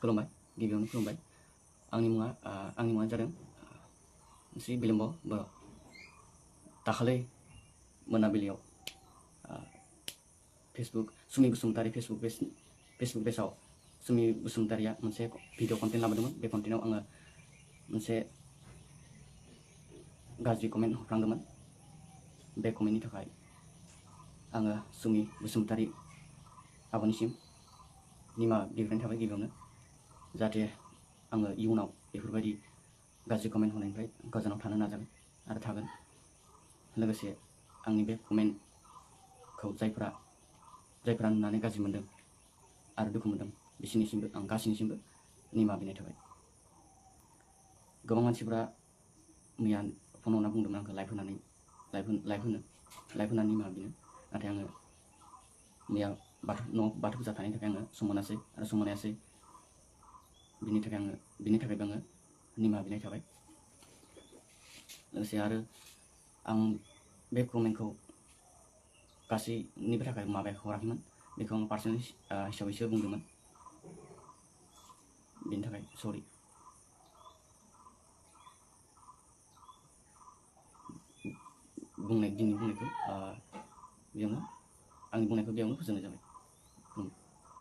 खुलुमबाय गिबियावनो खुलुमबाय आंनि मुङा जादों श्री बिलम्ब बर' दाखालि मोनाबिलियाव फेसबुक सुमि बसुमतारी फेसबुक पेजाव सुमि बसुमतारीया मोनसे भिडिअ कन्टेन्ट लाबोदोंमोन। बे कन्टेन्टआव आङो मोनसे गाज्रि कमेन्ट हरफ्लांदोंमोन। बे कमेन्टनि थाखाय आङो सुमि बसुमतारी आब'निसिम निमाहा बिग्रोनाय थाबाय गिबियावनो, जाहाथे आङो इयुनाव बेफोरबायदि गाज्रि कमेन्ट होनायनिफ्राय गोजानाव थानो नाजागोन आरो थागोन। लोगोसे आंनि बे कमेन्टखौ जायफोरा नुनानै गाज्रि मोनदों आरो दुखु मोनदों बिसोरनिसिमबो आं गासैनिसिमबो निमाहा बिनाय थाबाय। गोबां मानसिफ्रा मैया फन हरना बुंदोंमोन आंखौ लाइभ होनानै निमाहा बिनो, नाथाय आङो मैया बाथौ फुजा थानायनि थाखाय आङो सम मोनासै आरो सम मोनायासै। बिनि थाखायबो आङो निमाहा बिनाय थाबाय। लोगोसे आरो आं बे कमेन्टखौ गासैनिबो थाखाय हराखैमोन, बेखौ आं पार्सनेल हिसाबैसो बुंदोंमोन। बेनि थाखाय सरि। आंनि बुंनायखौ बेयावनो फोजोबनाय जाबाय।